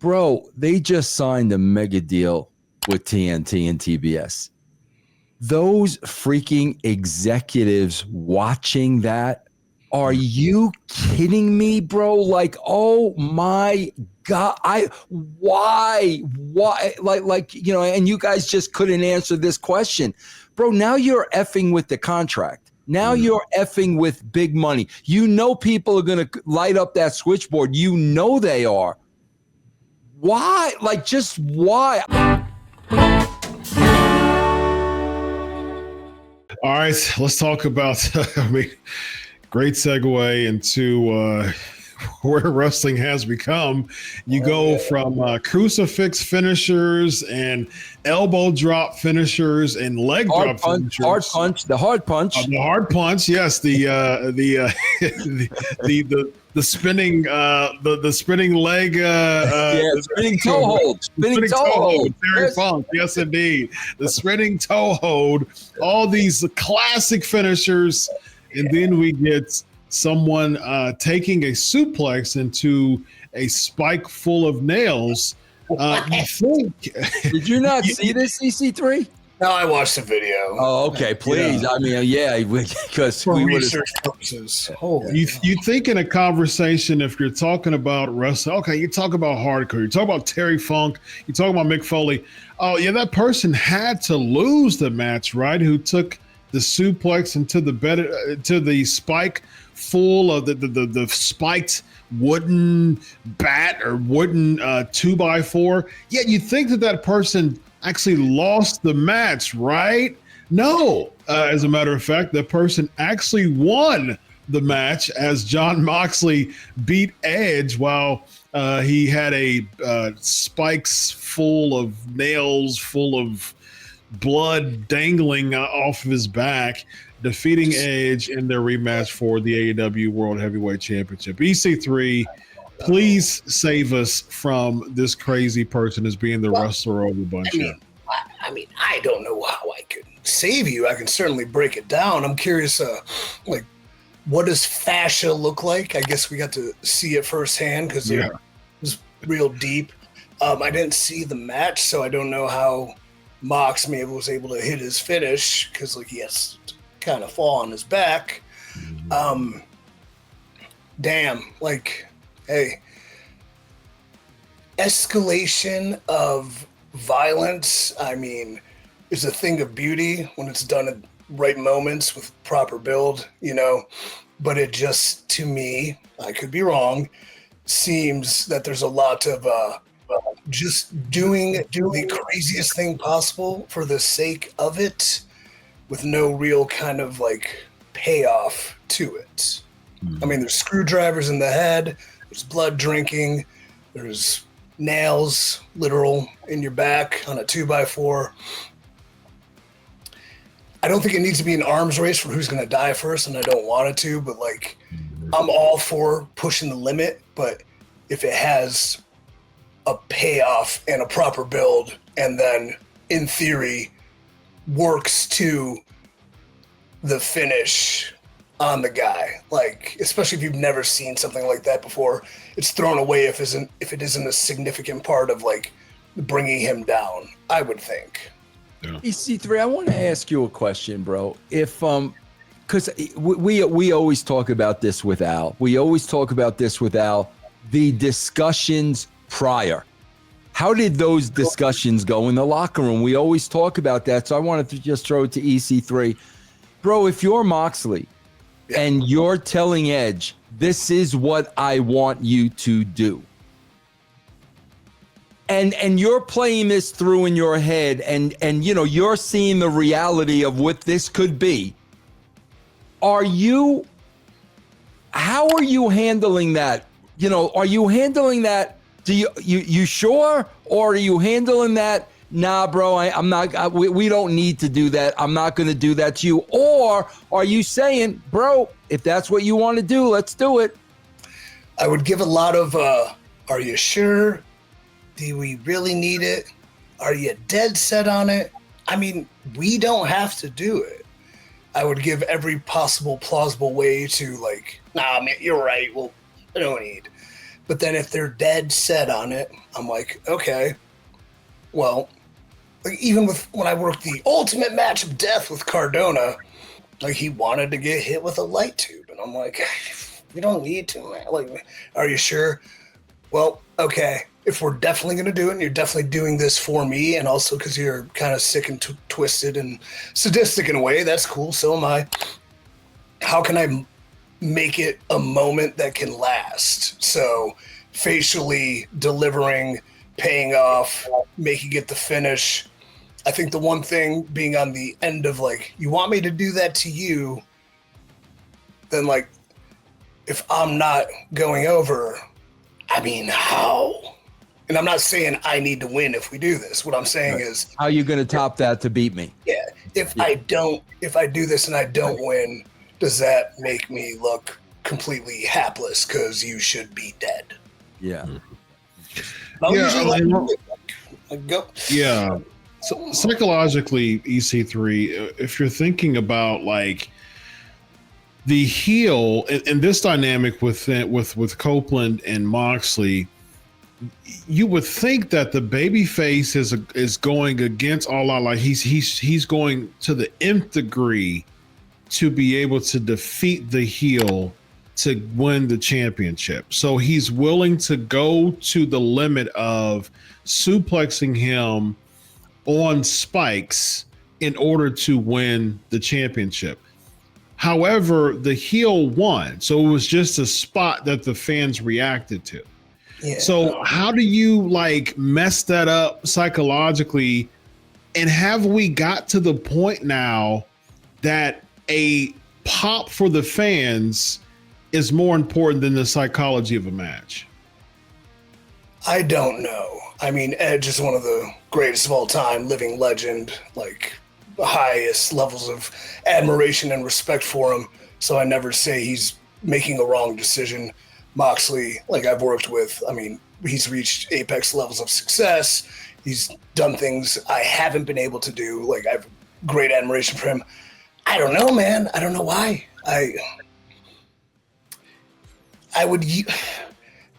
Bro, they just signed a mega deal with TNT and TBS. Those freaking executives watching that, are you kidding me, bro? Like, oh my God, why, like, you know, and you guys just couldn't answer this question. Bro, now you're effing with the contract. Now you're effing with big money. You know people are going to light up that switchboard. You know they are. Why? Like, just why? All right, let's talk about great segue into where wrestling has become. You go from crucifix finishers and elbow drop finishers and leg drop finishers. The hard punch. The hard punch, yes. The spinning the spinning leg spinning toe hold. Spinning toe hold. Terry Funk, yes indeed. The spinning toe hold, all these classic finishers, and then we get someone taking a suplex into a spike full of nails. You think? Did you not see this, EC3? No, I watched the video. Oh, okay. Please. Yeah. I mean, yeah, because for research purposes. You think in a conversation, if you're talking about wrestling, okay, you talk about hardcore, you talk about Terry Funk, you talk about Mick Foley. Oh, yeah, that person had to lose the match, right? Who took the suplex into the bed, to the spike full of the spiked wooden bat or wooden 2x4. Yet you think that person actually lost the match, right? No. As a matter of fact, that person actually won the match as Jon Moxley beat Edge while he had a spikes full of nails, full of blood dangling off of his back, defeating Edge in their rematch for the AEW World Heavyweight Championship. EC3, please save us from this crazy person as being the wrestler of the bunch here. I mean, I don't know how I could save you. I can certainly break it down. I'm curious, like, what does fascia look like? I guess we got to see it firsthand because it was real deep. I didn't see the match, so I don't know how Mox maybe was able to hit his finish because, like, he has to kind of fall on his back. Damn, like, hey, escalation of violence, I mean, is a thing of beauty when it's done at right moments with proper build, you know, but it just, to me, I could be wrong, seems that there's a lot of just doing the craziest thing possible for the sake of it with no real kind of like payoff to it. I mean, there's screwdrivers in the head, there's blood drinking, there's nails, literal, in your back on a 2x4. I don't think it needs to be an arms race for who's going to die first, and I don't want it to, but like, I'm all for pushing the limit, but if it has a payoff and a proper build, and then, in theory, works to the finish on the guy, like, especially if you've never seen something like that before, it's thrown away if it isn't a significant part of like bringing him down, I would think. EC3, I want to ask you a question, bro. If because we always talk about this with Al. We always talk about this with Al. The discussions prior. How did those discussions go in the locker room? We always talk about that. So I wanted to just throw it to EC3. Bro, if you're Moxley and you're telling Edge, this is what I want you to do, and you're playing this through in your head, and you know, you're seeing the reality of what this could be, how are you handling that? You know, are you handling that? Do you sure? Or are you handling that? Nah, bro, I'm not. We don't need to do that. I'm not going to do that to you. Or are you saying, bro, if that's what you want to do, let's do it? I would give a lot of, are you sure? Do we really need it? Are you dead set on it? I mean, we don't have to do it. I would give every possible plausible way to like, nah, man, you're right. Well, I don't need. But then if they're dead set on it, I'm like, okay, well, like even with when I worked the ultimate match of death with Cardona, like he wanted to get hit with a light tube. And I'm like, you don't need to, man. Like, are you sure? Well, okay. If we're definitely going to do it, and you're definitely doing this for me, and also because you're kind of sick and twisted and sadistic in a way, that's cool. So am I. How can I make it a moment that can last? So facially delivering, paying off, making it the finish. I think the one thing being on the end of like, you want me to do that to you, then like, if I'm not going over, I mean, how? And I'm not saying I need to win if we do this. What I'm saying is, how are you going to top that to beat me? Yeah. If I do this and I don't win, does that make me look completely hapless because you should be dead? Yeah. Go. Yeah. So psychologically, EC3, if you're thinking about like the heel and this dynamic with Copeland and Moxley, you would think that the babyface is going against all out, like he's going to the nth degree to be able to defeat the heel to win the championship. So he's willing to go to the limit of suplexing him on spikes in order to win the championship. However, the heel won. So it was just a spot that the fans reacted to. Yeah. So how do you like mess that up psychologically? And have we got to the point now that a pop for the fans is more important than the psychology of a match? I don't know. I mean, Edge is one of the greatest of all time, living legend, like the highest levels of admiration and respect for him. So I never say he's making a wrong decision. Moxley, like I've worked with, I mean, he's reached apex levels of success. He's done things I haven't been able to do. Like I have great admiration for him. I don't know, man. I don't know why. I would,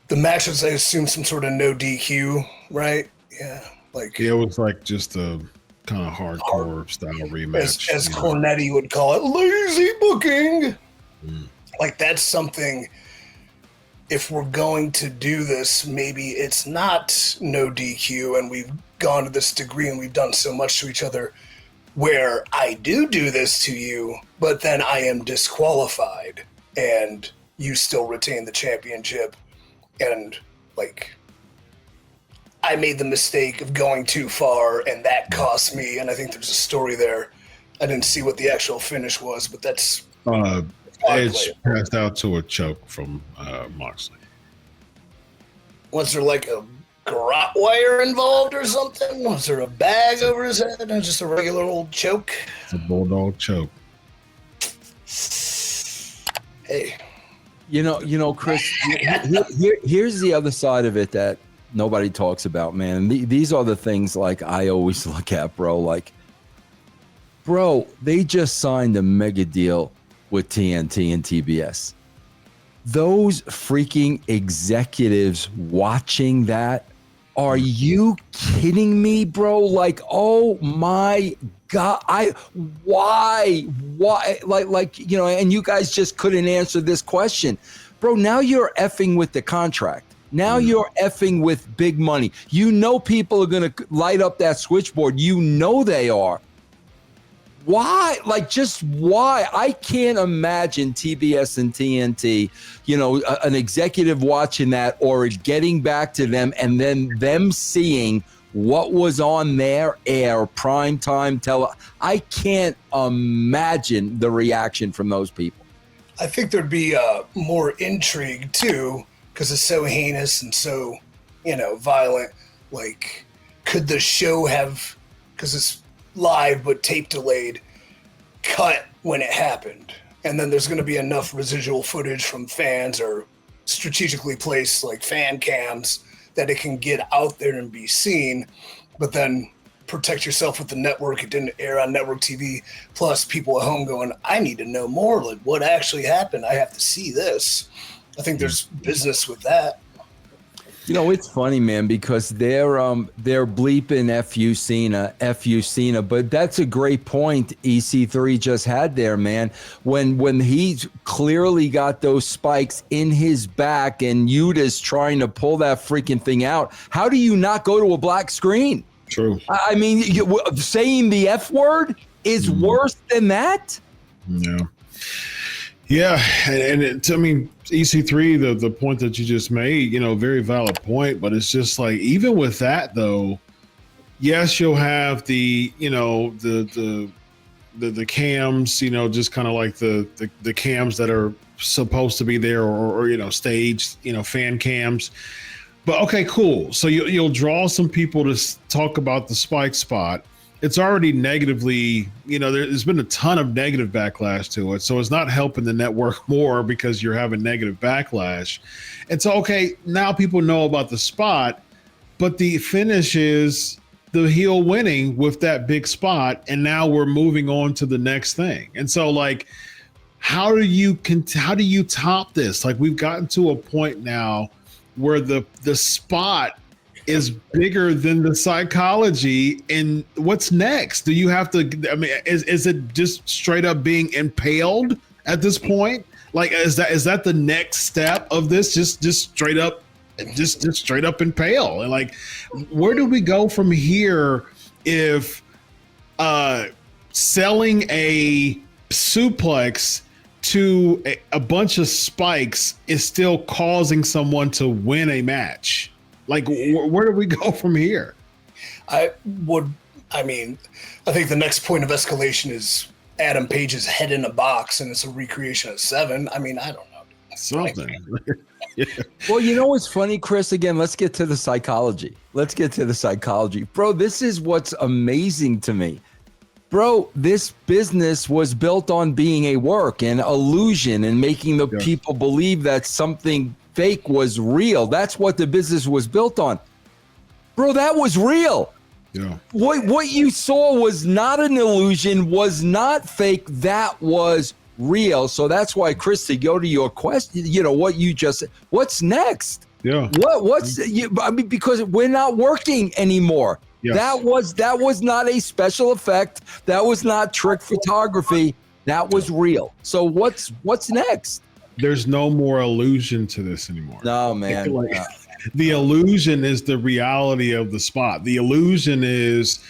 the match was, I assume, some sort of no DQ, right? Yeah. Like it was like just a kind of hardcore style rematch. As Cornetti would call it, lazy booking. Like that's something, if we're going to do this, maybe it's not no DQ and we've gone to this degree and we've done so much to each other where I do this to you, but then I am disqualified and you still retain the championship. And like, I made the mistake of going too far and that cost me. And I think there's a story there. I didn't see what the actual finish was, but that's Edge passed out to a choke from Moxley. Was there like a garrote wire involved or something? Was there a bag over his head or just a regular old choke? It's a bulldog choke. Hey. You know, Chris, here's the other side of it that nobody talks about, man. And these are the things like I always look at, bro. Like, bro, they just signed a mega deal with TNT and TBS. Those freaking executives watching that, are you kidding me, bro? Like, oh my God, why, like, you know, and you guys just couldn't answer this question, bro. Now you're effing with the contract. Now you're effing with big money. You know, people are going to light up that switchboard. You know, they are. Why? Like, just why? I can't imagine TBS and TNT, you know, an executive watching that or getting back to them and then them seeing what was on their air, primetime I can't imagine the reaction from those people. I think there'd be more intrigue, too, because it's so heinous and so, you know, violent. Like, could the show have, because it's live but tape delayed, cut when it happened? And then there's going to be enough residual footage from fans or strategically placed, like, fan cams that it can get out there and be seen, but then protect yourself with the network. It didn't air on network TV. Plus people at home going, I need to know more. Like what actually happened. I have to see this. I think there's business with that. You know, it's funny, man, because they're bleeping FU Cena, but that's a great point EC3 just had there, man. When he's clearly got those spikes in his back and Yuta's trying to pull that freaking thing out, how do you not go to a black screen? True. I mean, saying the F word is worse than that? Yeah. Yeah, and EC3, the point that you just made, very valid point, but it's just like, even with that though, yes, you'll have the cams, just kind of like the cams that are supposed to be there or staged, fan cams. But okay, cool. So you'll draw some people to talk about the spike spot. It's already negatively, there's been a ton of negative backlash to it. So it's not helping the network more because you're having negative backlash. And so, okay, now people know about the spot, but the finish is the heel winning with that big spot. And now we're moving on to the next thing. And so, like, how do you top this? Like, we've gotten to a point now where the spot is bigger than the psychology, and what's next? Do you have to, is it just straight up being impaled at this point? Like, is that the next step of this? Just straight up impale. And like, where do we go from here if selling a suplex to a bunch of spikes is still causing someone to win a match? Like, where do we go from here? I think the next point of escalation is Adam Page's head in a box, and it's a recreation of 7. I mean, I don't know. Something. Yeah. Well, what's funny, Chris? Again, let's get to the psychology. Bro, this is what's amazing to me. Bro, this business was built on being a work and illusion and making the people believe that something fake was real. That's what the business was built on. Bro, that was real. Yeah. What you saw was not an illusion, was not fake. That was real. So that's why, Chris, to go to your question, what you just said, what's next? Yeah. Because we're not working anymore. Yes. That was not a special effect. That was not trick photography. That was real. So what's next? There's no more illusion to this anymore. No, man. The illusion is the reality of the spot. The illusion is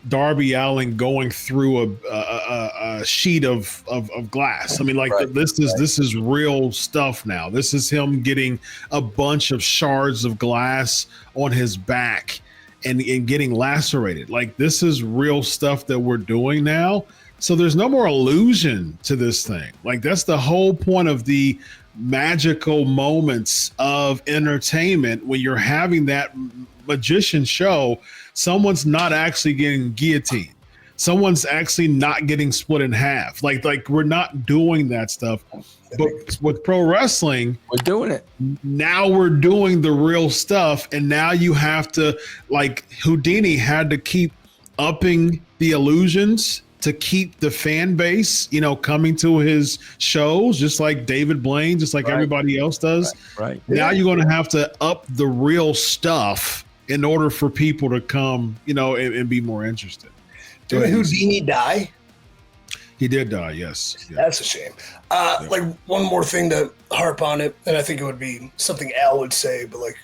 Darby Allin going through a sheet of glass. I mean, like, this is real stuff now. This is him getting a bunch of shards of glass on his back and getting lacerated. Like, this is real stuff that we're doing now. So there's no more illusion to this thing. Like, that's the whole point of the magical moments of entertainment. When you're having that magician show, someone's not actually getting guillotined. Someone's actually not getting split in half. Like we're not doing that stuff. But with pro wrestling, we're doing it. Now we're doing the real stuff. And now you have to, like, Houdini had to keep upping the illusions to keep the fan base, coming to his shows, just like David Blaine, just like everybody else does. Right. Now you're going to have to up the real stuff in order for people to come, and be more interested. Did Houdini die? He did die, yes. Yeah. That's a shame. Like, one more thing to harp on it, and I think it would be something Al would say, but like,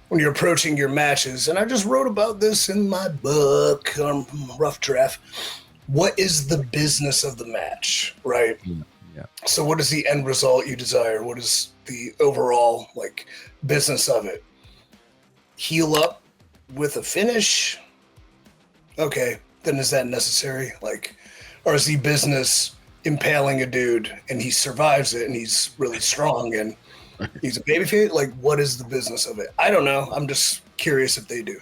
when you're approaching your matches, and I just wrote about this in my book, Rough Draft, what is the business of the match, right? Yeah. So what is the end result you desire? What is the overall, like, business of it? Heal up with a finish? Okay, then is that necessary? Like, or is the business impaling a dude and he survives it and he's really strong and he's a babyface? Like, what is the business of it? I don't know. I'm just curious if they do.